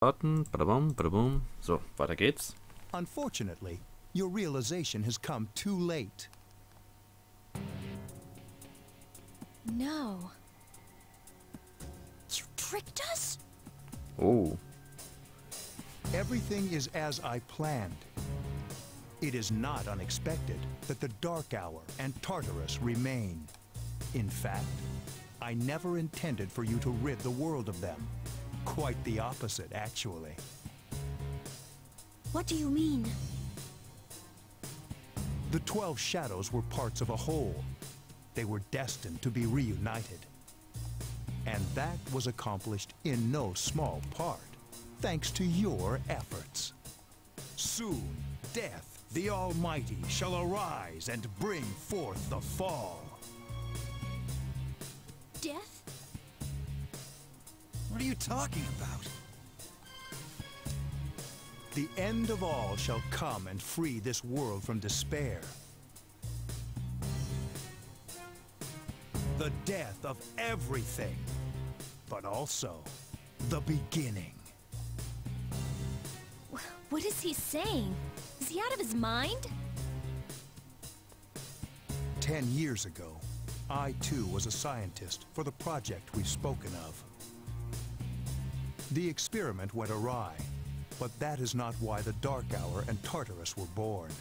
Warten, badabum, badabum. So, weiter geht's. Unfortunately, your realization has come too late. No. You tricked us? Oh. Everything is as I planned. It is not unexpected that the Dark Hour and Tartarus remain. In fact, I never intended for you to rid the world of them. Quite the opposite, actually. What do you mean? The 12 shadows were parts of a whole. They were destined to be reunited. And that was accomplished in no small part, thanks to your efforts. Soon, Death, the Almighty, shall arise and bring forth the fall. Death? What are you talking about? The end of all shall come and free this world from despair. The death of everything, but also the beginning. What is he saying? Is he out of his mind? 10 years ago, I too was a scientist for the project we've spoken of. The experiment went awry, but that is not why the Dark Hour and Tartarus were born.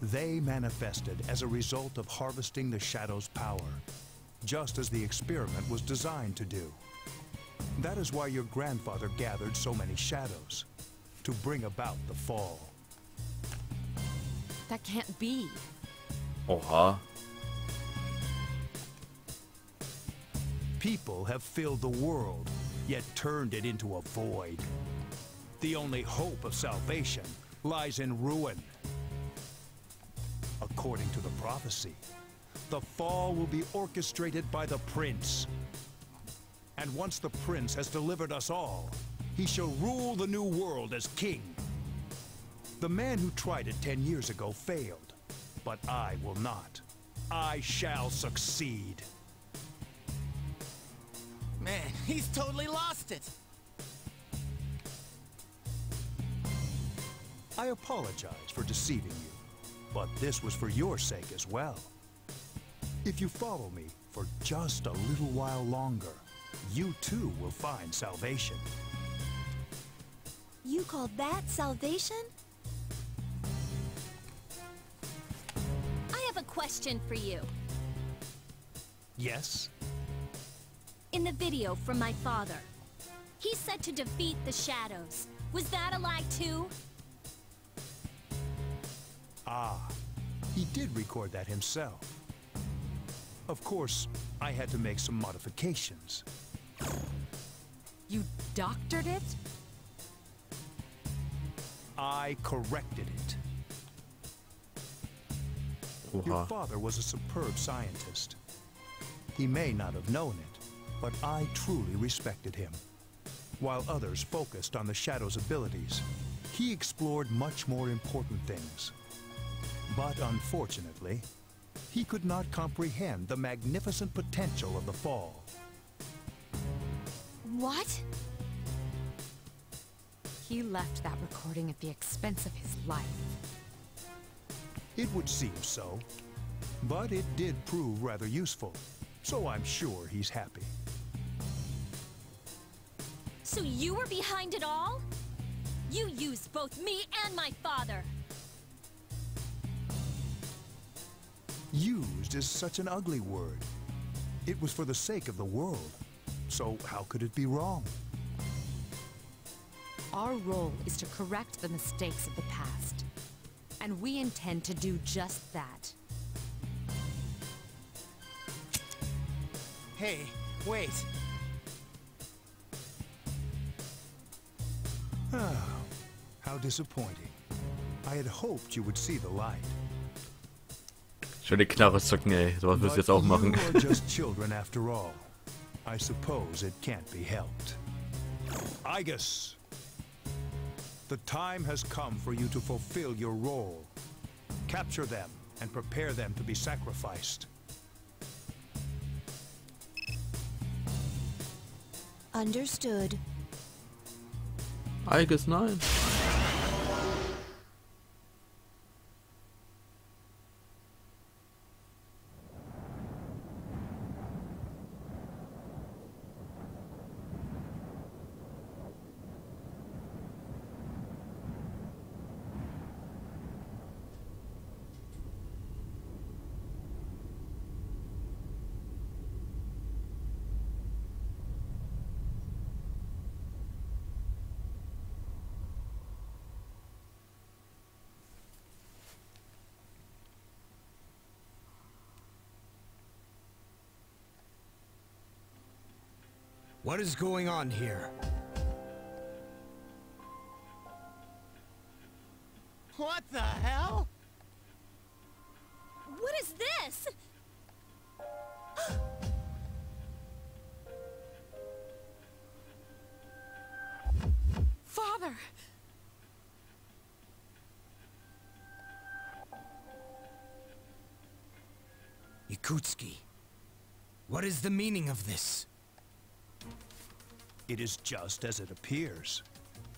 They manifested as a result of harvesting the Shadow's power, just as the experiment was designed to do. That is why your grandfather gathered so many shadows, to bring about the fall. That can't be. Oha. People have filled the world, yet turned it into a void. The only hope of salvation lies in ruin. According to the prophecy, the fall will be orchestrated by the prince. And once the prince has delivered us all, he shall rule the new world as king. The man who tried it 10 years ago failed, but I will not. I shall succeed. Man, he's totally lost it. I apologize for deceiving you, but this was for your sake as well. If you follow me for just a little while longer, you too will find salvation. You call that salvation? I have a question for you. Yes? In the video from my father, he said to defeat the shadows. Was that a lie too? Ah, he did record that himself. Of course, I had to make some modifications. You doctored it? I corrected it. Your father was a superb scientist. He may not have known it, but I truly respected him. While others focused on the Shadow's abilities, he explored much more important things. But unfortunately, he could not comprehend the magnificent potential of the fall. What? He left that recording at the expense of his life. It would seem so, but it did prove rather useful, so I'm sure he's happy. So you were behind it all? You used both me and my father. Used is such an ugly word. It was for the sake of the world, so how could it be wrong? Our role is to correct the mistakes of the past, and we intend to do just that. Hey, wait. Ah, how disappointing. I had hoped you would see the light. Schon die Knarre zucken, ey. Sowas wirst du jetzt auch machen. You are just children after all. I suppose it can't be helped. Igus! The time has come for you to fulfill your role. Capture them and prepare them to be sacrificed. Understood. I guess nein. What is going on here? What the hell? What is this? Father! Yakutski, what is the meaning of this? It is just as it appears.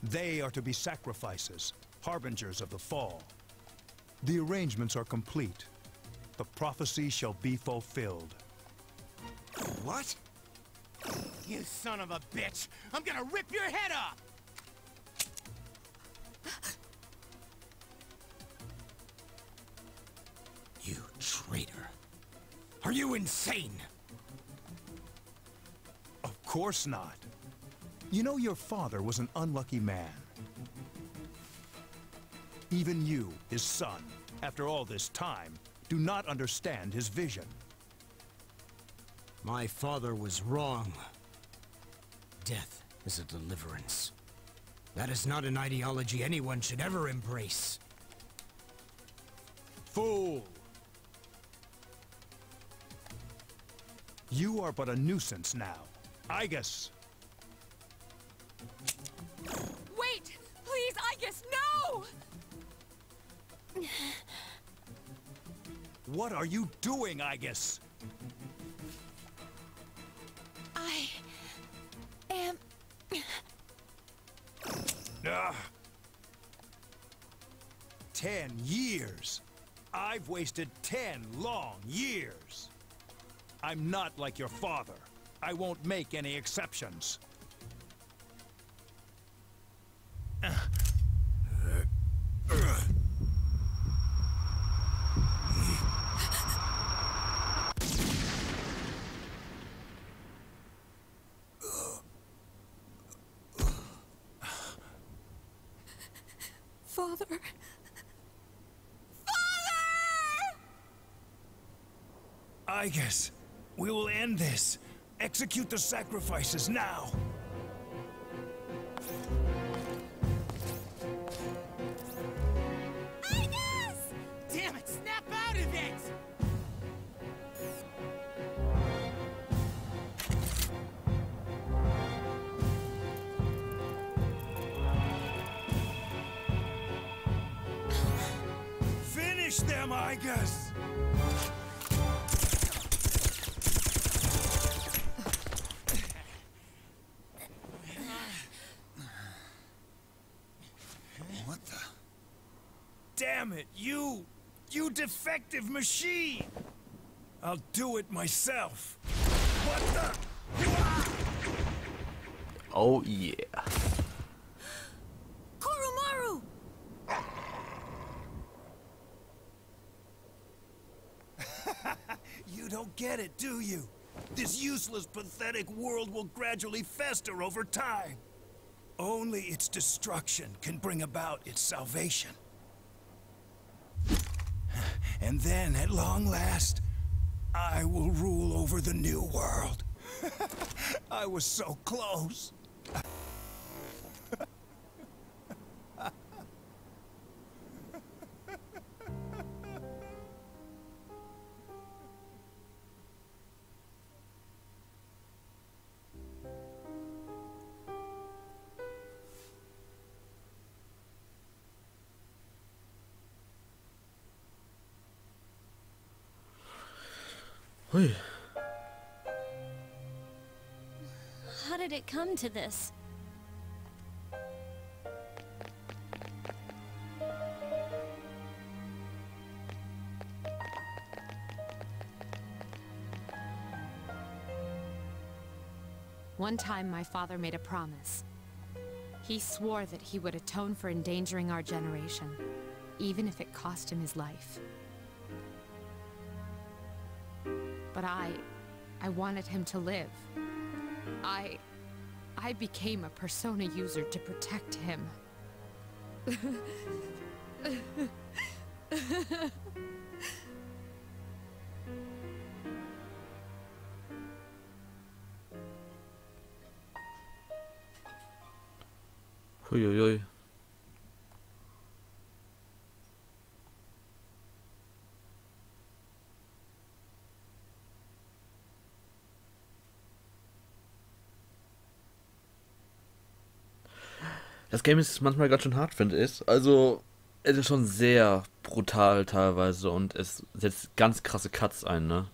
They are to be sacrifices, harbingers of the fall. The arrangements are complete. The prophecy shall be fulfilled. What? You son of a bitch! I'm gonna rip your head off! You traitor. Are you insane? Of course not. You know, your father was an unlucky man. Even you, his son, after all this time, do not understand his vision. My father was wrong. Death is a deliverance. That is not an ideology anyone should ever embrace. Fool! You are but a nuisance now. Igus! Wait! Please, Igus, no! What are you doing, Igus? I am... 10 years. I've wasted 10 long years. I'm not like your father. I won't make any exceptions. Father... I guess we will end this. Execute the sacrifices now. Damn it, snap out of it! Finish them, Igus! What the? Damn it, you defective machine! I'll do it myself. What the? Oh yeah. Kurumaru! You don't get it, do you? This useless, pathetic world will gradually fester over time. Only its destruction can bring about its salvation. And then, at long last, I will rule over the new world. I was so close. Hui. How did it come to this? One time my father made a promise. He swore that he would atone for endangering our generation, even if it cost him his life. But I wanted him to live. I became a Persona user to protect him. Huiuiui. Das Game ist manchmal ganz schön hart, finde ich. Also, es ist schon sehr brutal teilweise und es setzt ganz krasse Cuts ein, ne?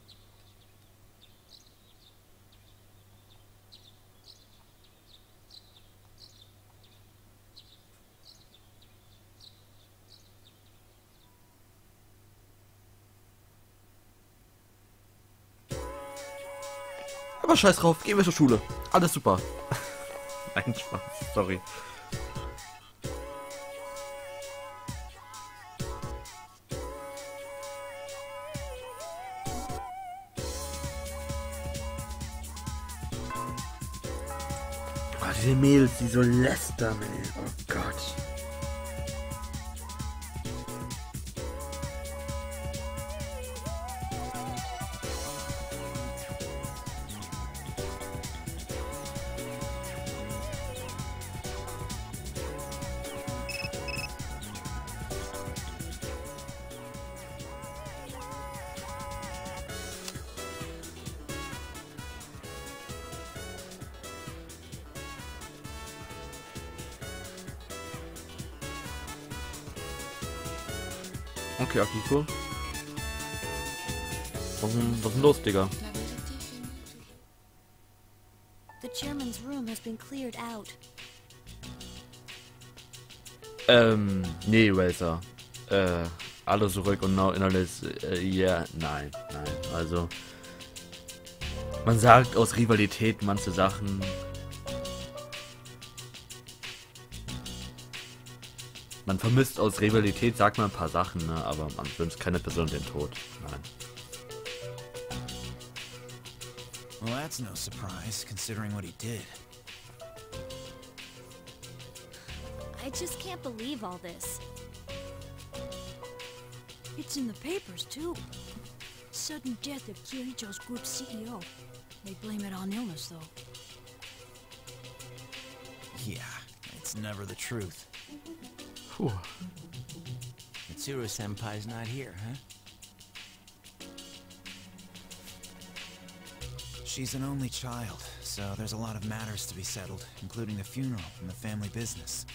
Aber scheiß drauf, gehen wir zur Schule. Alles super. Nein, Spaß, sorry. Oh, diese Mädels, die so lästern, ey. Oh Gott. Okay, Akiko. Was ist denn los, Digga? The chairman's room has been cleared out. Nee, Racer. Alle zurück und now innerlich, ja, nein. Also, man sagt aus Rivalität manche Sachen. Man vermisst aus Rivalität, sagt man ein paar Sachen, ne? Aber man wünscht keine Person den Tod. Nein. Well, that's no surprise, considering what he did. I just can't believe all this. It's in the papers, too. Sudden death of Kirijo's group CEO. They blame it on illness, though. Yeah, it's never the truth. Puh. Mitsuru-senpai's not here, huh? She's an only child, so there's a lot of matters to be settled, including the funeral and the family business.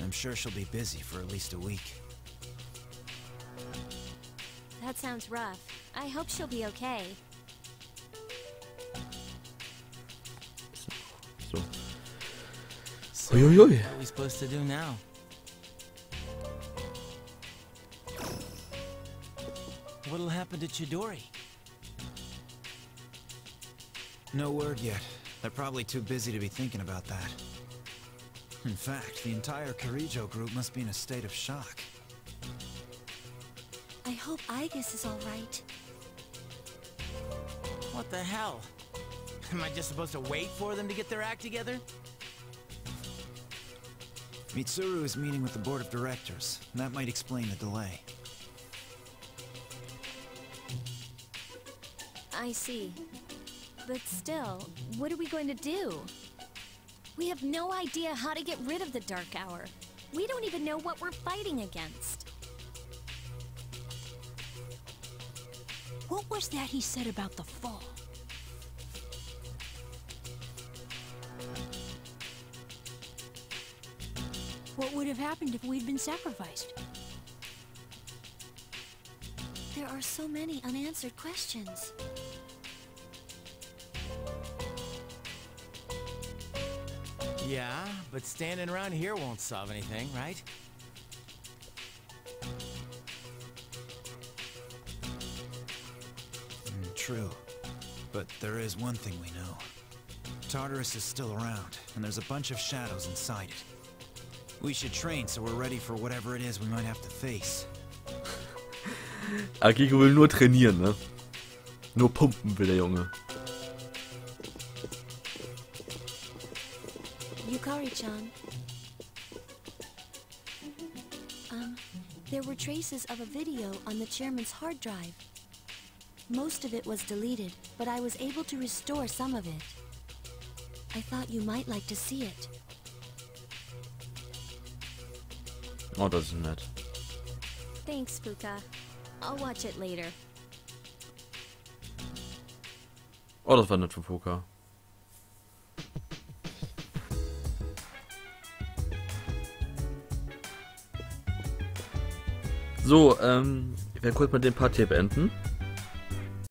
I'm sure she'll be busy for at least a week. That sounds rough. I hope she'll be okay. So. So, Uiuiui. what are we supposed to do now? What'll happen to Chidori? No word yet. They're probably too busy to be thinking about that. In fact, the entire Kirijo group must be in a state of shock. I hope Aigis is all right. What the hell? Am I just supposed to wait for them to get their act together? Mitsuru is meeting with the board of directors, and that might explain the delay. I see. But still, what are we going to do? We have no idea how to get rid of the Dark Hour. We don't even know what we're fighting against. What was that he said about the fall? What would have happened if we'd been sacrificed? There are so many unanswered questions. Yeah, but standing around here won't solve anything, right? True. But there is one thing we know. Tartarus is still around, and there's a bunch of shadows inside it. We should train so we're ready for whatever it is we might have to face. Akiko will nur trainieren, ne? Nur pumpen will der Junge. Yukari-chan. There were traces of a video on the chairman's hard drive. Most of it was deleted, but I was able to restore some of it. I thought you might like to see it. Oh, das ist nett. Thanks, Fuka. I'll watch it later. Oh, das war nett von Fuka. So, ich werde kurz mal den Part hier beenden.